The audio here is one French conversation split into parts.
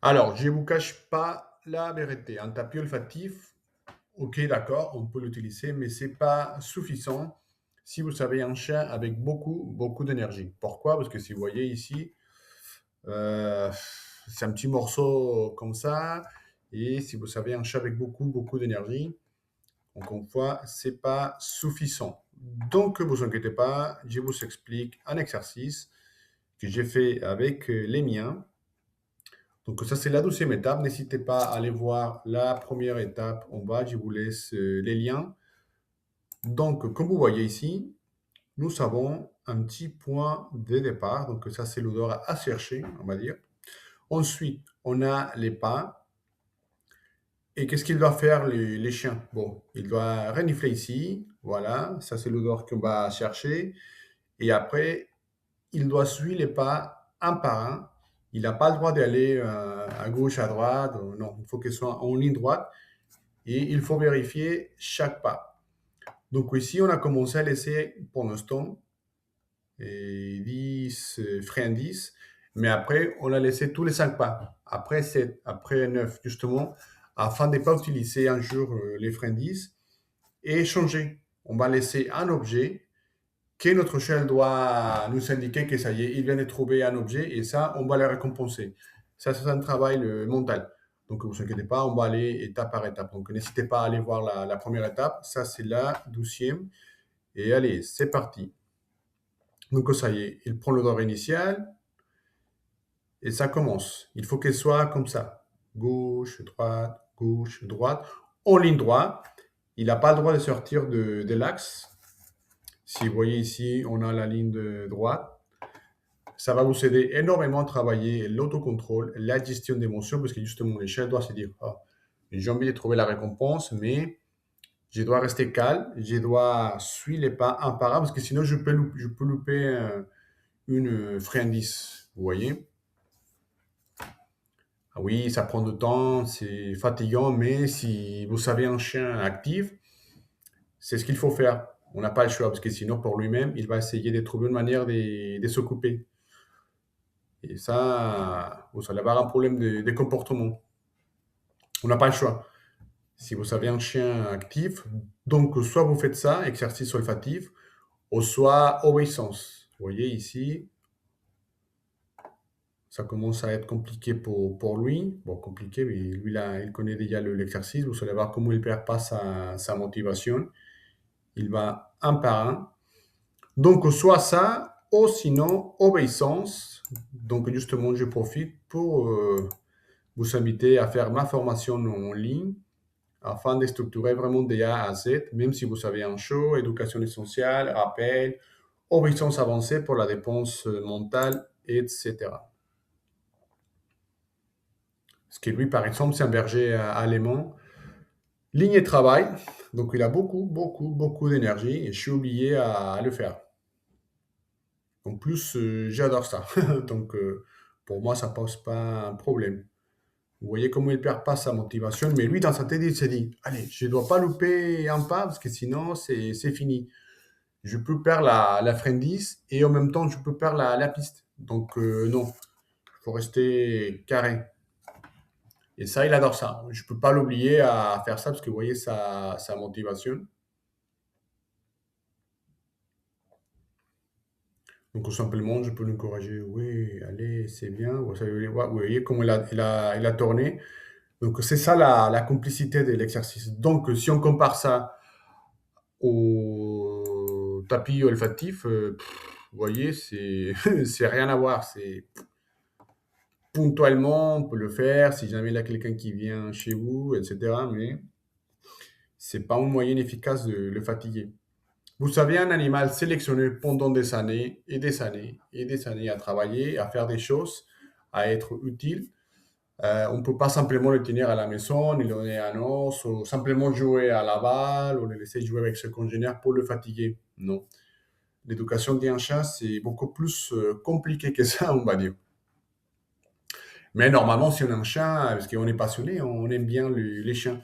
Alors, je ne vous cache pas la vérité. Un tapis olfactif, ok, d'accord, on peut l'utiliser, mais c'est pas suffisant si vous avez un chien avec beaucoup, beaucoup d'énergie. Pourquoi? Parce que si vous voyez ici, euh, c'est un petit morceau comme ça. Et si vous avez un chat avec beaucoup, beaucoup d'énergie, encore une fois, c'est pas suffisant. Donc, ne vous inquiétez pas, je vous explique un exercice que j'ai fait avec les miens. Donc ça, c'est la deuxième étape. N'hésitez pas à aller voir la première étape en bas. Je vous laisse les liens. Donc, comme vous voyez ici, nous avons un petit point de départ. Donc ça, c'est l'odeur à chercher, on va dire. Ensuite, on a les pas. Et qu'est-ce qu'il doit faire les chiens? Bon, il doit renifler ici. Voilà, ça c'est l'odeur qu'on va chercher. Et après, il doit suivre les pas un par un. Il n'a pas le droit d'aller à gauche, à droite. Non, il faut qu'il soit en ligne droite. Et il faut vérifier chaque pas. Donc ici, on a commencé à laisser pour l'instant 10 freins 10, mais après, on a laissé tous les 5 pas. Après 7, après 9, justement, afin de ne pas utiliser un jour les freins 10 et changer. On va laisser un objet que notre shell doit nous indiquer que ça y est, il vient de trouver un objet et ça, on va le récompenser. Ça, c'est un travail mental. Donc, ne vous inquiétez pas, on va aller étape par étape. Donc, n'hésitez pas à aller voir la première étape. Ça, c'est la 12e. Et allez, c'est parti. Donc, ça y est, il prend l'odeur initial et ça commence. Il faut qu'elle soit comme ça. Gauche, droite, en ligne droite. Il n'a pas le droit de sortir de l'axe. Si vous voyez ici, on a la ligne de droite. Ça va vous aider énormément à travailler l'autocontrôle, la gestion d'émotions, parce que justement, l'échelle doit se dire, ah, j'ai envie de trouver la récompense, mais je dois rester calme, je dois suivre les pas un par un, parce que sinon, je peux louper une friandise, vous voyez? Ah oui, ça prend du temps, c'est fatigant, mais si vous savez un chien actif, c'est ce qu'il faut faire. On n'a pas le choix, parce que sinon, pour lui-même, il va essayer de trouver une manière de se couper. Et ça, vous allez avoir un problème de comportement. On n'a pas le choix. Si vous avez un chien actif, donc soit vous faites ça, exercice olfatif, ou soit obéissance. Vous voyez ici, ça commence à être compliqué pour lui. Bon, compliqué, mais lui, là, il connaît déjà l'exercice. Vous allez voir comment il ne perd pas sa motivation. Il va un par un. Donc, soit ça, ou sinon, obéissance. Donc, justement, je profite pour vous inviter à faire ma formation en ligne afin de structurer vraiment de A à Z, même si vous avez un show, éducation essentielle, rappel, obéissance avancée pour la dépense mentale, etc. Ce qui lui, par exemple, c'est un berger allemand. Ligne de travail, donc il a beaucoup, beaucoup, beaucoup d'énergie et je suis obligé à le faire. En plus, j'adore ça. Donc, pour moi, ça pose pas un problème. Vous voyez comment il perd pas sa motivation, mais lui, dans sa tête, il s'est dit, allez, je ne dois pas louper un pas parce que sinon, c'est fini. Je peux perdre la friendise et en même temps, je peux perdre la piste. Donc, non, il faut rester carré. Et ça, il adore ça. Je ne peux pas l'oublier à faire ça parce que vous voyez sa motivation. Donc, tout simplement, je peux l'encourager. Oui, allez, c'est bien. Vous voyez comment il a tourné. Donc, c'est ça la complicité de l'exercice. Donc, si on compare ça au tapis olfactif, vous voyez, c'est c'est rien à voir. C'est ponctuellement, on peut le faire si jamais il y a quelqu'un qui vient chez vous, etc. Mais c'est pas un moyen efficace de le fatiguer. Vous savez, un animal sélectionné pendant des années et des années et des années à travailler, à faire des choses, à être utile. On ne peut pas simplement le tenir à la maison, lui donner un os, ou simplement jouer à la balle, ou le laisser jouer avec ses congénères pour le fatiguer. Non. L'éducation d'un chien, c'est beaucoup plus compliqué que ça, on va dire. Mais normalement, si on a un chien, parce qu'on est passionné, on aime bien les chiens.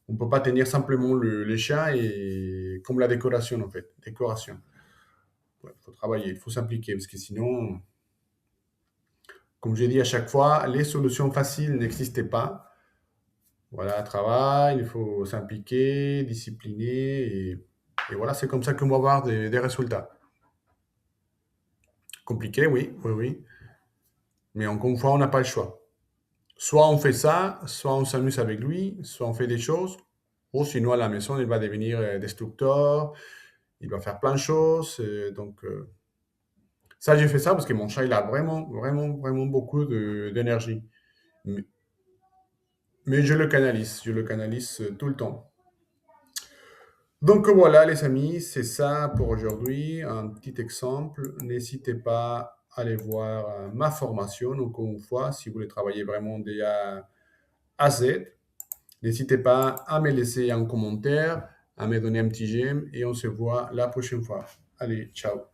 On ne peut pas tenir simplement les chiens et comme la décoration, en fait. Décoration. Il faut travailler, il faut s'impliquer, parce que sinon, Comme je dis à chaque fois, les solutions faciles n'existaient pas. Voilà, travail, il faut s'impliquer, discipliner, et voilà, c'est comme ça qu'on va avoir des résultats. Compliqué, oui, oui, oui. Mais encore une fois, on n'a pas le choix. Soit on fait ça, soit on s'amuse avec lui, soit on fait des choses, ou sinon à la maison, il va devenir destructeur, il va faire plein de choses. Ça, j'ai fait ça parce que mon chat, il a vraiment, vraiment, vraiment beaucoup d'énergie. Mais, mais je le canalise tout le temps. Donc voilà, les amis, c'est ça pour aujourd'hui. Un petit exemple. N'hésitez pas à aller voir ma formation, encore une fois, si vous voulez travailler vraiment de A à Z. N'hésitez pas à me laisser un commentaire, à me donner un petit j'aime et on se voit la prochaine fois. Allez, ciao.